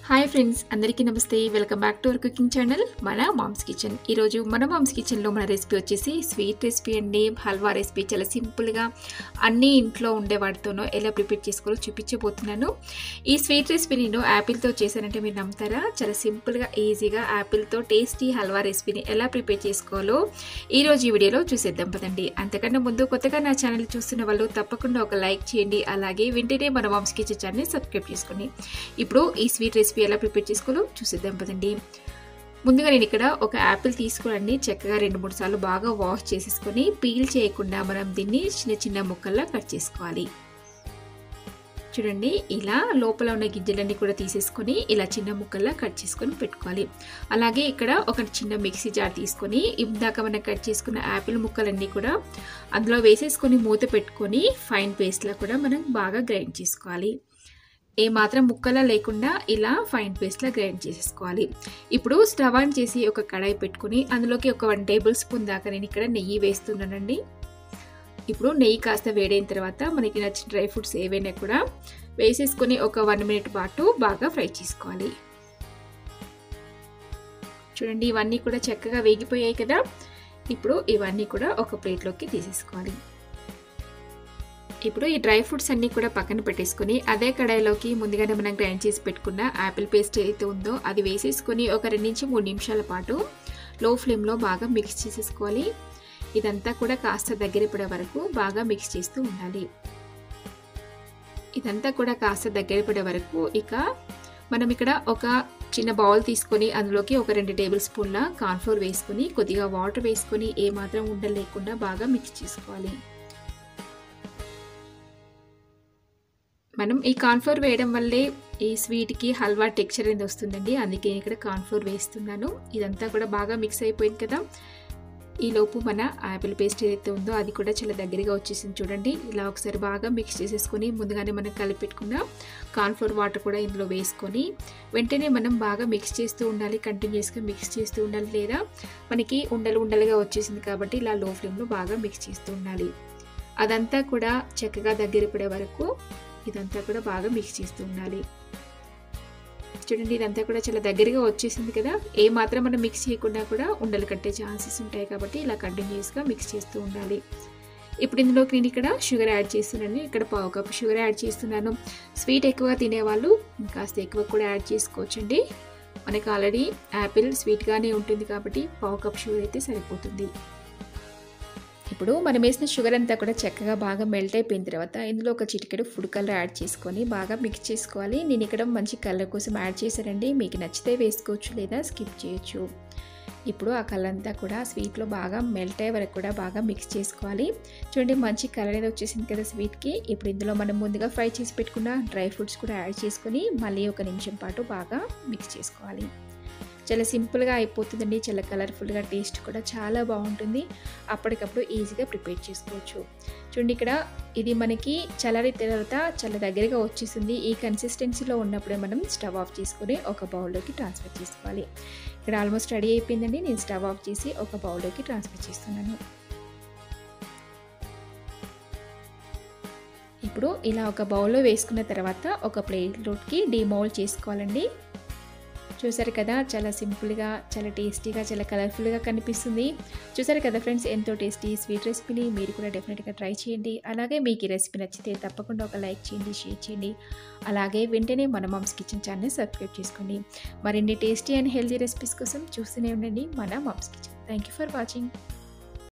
Hi friends, అందరికీ నమస్తే. Welcome back to our cooking channel మన మామ్స్ కిచెన్. ఈరోజు మన మామ్స్ కిచెన్లో మన రెసిపీ వచ్చేసి స్వీట్ రెసిపీ అండి. హల్వా రెసిపీ చాలా సింపుల్గా అన్నీ ఇంట్లో ఉండే వాటితోనో ఎలా ప్రిపేర్ చేసుకోవాలో చూపించబోతున్నాను. ఈ స్వీట్ రెసిపీ నేను యాపిల్తో చేశానంటే మీరు నమ్ముతారా? చాలా సింపుల్గా ఈజీగా యాపిల్తో టేస్టీ హల్వా రెసిపీని ఎలా ప్రిపేర్ చేసుకోవాలో ఈరోజు ఈ వీడియోలో చూసేద్దాం పదండి. అంతకన్నా ముందు కొత్తగా నా ఛానల్ చూస్తున్న వాళ్ళు తప్పకుండా ఒక లైక్ చేయండి. అలాగే వెంటనే మన మామ్స్ కిచెన్ ఛానల్ని సబ్స్క్రైబ్ చేసుకోండి. ఇప్పుడు ఈ స్వీట్ రెసిపీ ఎలా ప్రిపేర్ చేసుకోవాలో చూసేద్దాం పదండి. ముందుగా నేను ఇక్కడ ఒక యాపిల్ తీసుకోండి. చక్కగా 2-3 సార్లు బాగా వాష్ చేసేసుకొని పీల్ చేయకుండా మనం దీన్ని చిన్న చిన్న ముక్కల్లా కట్ చేసుకోవాలి. చూడండి, ఇలా లోపల ఉన్న గింజలన్నీ కూడా తీసేసుకొని ఇలా చిన్న ముక్కల్లా కట్ చేసుకొని పెట్టుకోవాలి. అలాగే ఇక్కడ ఒక చిన్న మిక్సీ జార్ తీసుకొని ఇందాక మనం కట్ చేసుకున్న యాపిల్ ముక్కలన్నీ కూడా అందులో వేసేసుకొని మూత పెట్టుకొని ఫైన్ పేస్ట్లా కూడా మనం బాగా గ్రైండ్ చేసుకోవాలి. ఏ మాత్రం ముక్కలా లేకుండా ఇలా ఫైన్ పేస్ట్లా గ్రైండ్ చేసేసుకోవాలి. ఇప్పుడు స్టవ్ ఆన్ చేసి ఒక కడాయి పెట్టుకుని అందులోకి ఒక 1 టేబుల్ స్పూన్ దాకా నేను ఇక్కడ నెయ్యి వేస్తున్నానండి. ఇప్పుడు నెయ్యి కాస్త వేడైన తర్వాత మనకి నచ్చిన డ్రై ఫ్రూట్స్ ఏవైనా కూడా వేసేసుకొని ఒక 1 మినిట్ పాటు బాగా ఫ్రై చేసుకోవాలి. చూడండి, ఇవన్నీ కూడా చక్కగా వేగిపోయాయి కదా. ఇప్పుడు ఇవన్నీ కూడా ఒక ప్లేట్లోకి తీసేసుకోవాలి. ఇప్పుడు ఈ డ్రై ఫ్రూట్స్ అన్నీ కూడా పక్కన పెట్టేసుకొని అదే కడాయిలోకి ముందుగానే మనం గ్రైండ్ చేసి పెట్టుకున్న యాపిల్ పేస్ట్ ఏదైతే ఉందో అది వేసేసుకొని ఒక 2-3 నిమిషాల పాటు లో ఫ్లేమ్లో బాగా మిక్స్ చేసేసుకోవాలి. ఇదంతా కూడా కాస్త దగ్గర పడే వరకు బాగా మిక్స్ చేస్తూ ఉండాలి. ఇదంతా కూడా కాస్త దగ్గర పడే వరకు ఇక మనం ఇక్కడ ఒక చిన్న బౌల్ తీసుకొని అందులోకి ఒక 2 టేబుల్ స్పూన్ల కార్న్ఫ్లోర్ వేసుకొని కొద్దిగా వాటర్ వేసుకొని ఏమాత్రం ఉండలు లేకుండా బాగా మిక్స్ చేసుకోవాలి. మనం ఈ కార్న్ఫ్లోర్ వేయడం వల్లే ఈ స్వీట్కి హల్వా టెక్స్చర్ అనేది వస్తుందండి. అందుకే ఇక్కడ కార్న్ఫ్లోర్ వేస్తున్నాను. ఇదంతా కూడా బాగా మిక్స్ అయిపోయింది కదా. ఈలోపు మన యాపిల్ పేస్ట్ ఏదైతే ఉందో అది కూడా చాలా దగ్గరగా వచ్చేసింది. చూడండి, ఇలా ఒకసారి బాగా మిక్స్ చేసేసుకొని ముందుగానే మనం కలిపెట్టుకున్న కార్న్ఫ్లోర్ వాటర్ కూడా ఇందులో వేసుకొని వెంటనే మనం బాగా మిక్స్ చేస్తూ ఉండాలి. కంటిన్యూస్గా మిక్స్ చేస్తూ ఉండాలి, లేదా మనకి ఉండలుగా వచ్చేసింది కాబట్టి ఇలా లో ఫ్లేమ్లో బాగా మిక్స్ చేస్తూ ఉండాలి. అదంతా కూడా చక్కగా దగ్గర పడే వరకు ఇదంతా కూడా బాగా మిక్స్ చేస్తూ ఉండాలి. చూడండి, ఇదంతా కూడా చాలా దగ్గరగా వచ్చేసింది కదా. ఏ మాత్రం మనం మిక్స్ చేయకుండా కూడా ఉండలు కట్టే ఛాన్సెస్ ఉంటాయి కాబట్టి ఇలా కంటిన్యూస్గా మిక్స్ చేస్తూ ఉండాలి. ఇప్పుడు ఇందులోకి నేను ఇక్కడ షుగర్ యాడ్ చేస్తున్నాను. ఇక్కడ 1/2 కప్ షుగర్ యాడ్ చేస్తున్నాను. స్వీట్ ఎక్కువగా తినేవాళ్ళు కాస్త ఎక్కువ కూడా యాడ్ చేసుకోవచ్చండి. మనకు ఆల్రెడీ యాపిల్ స్వీట్గానే ఉంటుంది కాబట్టి 1/2 కప్ షుగర్ అయితే సరిపోతుంది. ఇప్పుడు మనం వేసిన షుగర్ అంతా కూడా చక్కగా బాగా మెల్ట్ అయిపోయిన తర్వాత ఇందులో ఒక చిటికెడు ఫుడ్ కలర్ యాడ్ చేసుకొని బాగా మిక్స్ చేసుకోవాలి. నేను ఇక్కడ మంచి కలర్ కోసం యాడ్ చేశానండి. మీకు నచ్చితే వేసుకోవచ్చు, లేదా స్కిప్ చేయొచ్చు. ఇప్పుడు ఆ కలర్ అంతా కూడా స్వీట్లో బాగా మెల్ట్ అయ్యే వరకు కూడా బాగా మిక్స్ చేసుకోవాలి. చూడండి, మంచి కలర్ అనేది వచ్చేసింది కదా స్వీట్కి. ఇప్పుడు ఇందులో మనం ముందుగా ఫ్రై చేసి పెట్టుకున్న డ్రై ఫ్రూట్స్ కూడా యాడ్ చేసుకొని మళ్ళీ 1 నిమిషం పాటు బాగా మిక్స్ చేసుకోవాలి. చాలా సింపుల్గా అయిపోతుందండి. చాలా కలర్ఫుల్గా, టేస్ట్ కూడా చాలా బాగుంటుంది. అప్పటికప్పుడు ఈజీగా ప్రిపేర్ చేసుకోవచ్చు. చూడండి, ఇక్కడ ఇది మనకి చల్లారిన తర్వాత చాలా దగ్గరగా వచ్చేసింది. ఈ కన్సిస్టెన్సీలో ఉన్నప్పుడే మనం స్టవ్ ఆఫ్ చేసుకొని ఒక బౌల్లోకి ట్రాన్స్ఫర్ చేసుకోవాలి. ఇక్కడ ఆల్మోస్ట్ రెడీ అయిపోయిందండి. నేను స్టవ్ ఆఫ్ చేసి ఒక బౌల్లోకి ట్రాన్స్ఫర్ చేస్తున్నాను. ఇప్పుడు ఇలా ఒక బౌల్లో వేసుకున్న తర్వాత ఒక ప్లేట్లోకి డీమౌల్డ్ చేసుకోవాలండి. చూసారు కదా, చాలా సింపుల్గా, చాలా టేస్టీగా, చాలా కలర్ఫుల్గా కనిపిస్తుంది. చూసారు కదా ఫ్రెండ్స్, ఎంతో టేస్టీ స్వీట్ రెసిపీని మీరు కూడా డెఫినెట్గా ట్రై చేయండి. అలాగే మీకు ఈ రెసిపీ నచ్చితే తప్పకుండా ఒక లైక్ చేయండి, షేర్ చేయండి. అలాగే వెంటనే మన మామ్స్ కిచెన్ ఛానల్ని సబ్స్క్రైబ్ చేసుకోండి. మరిన్ని టేస్టీ అండ్ హెల్తీ రెసిపీస్ కోసం చూస్తూనే ఉండండి మన mom's kitchen. Thank you for watching.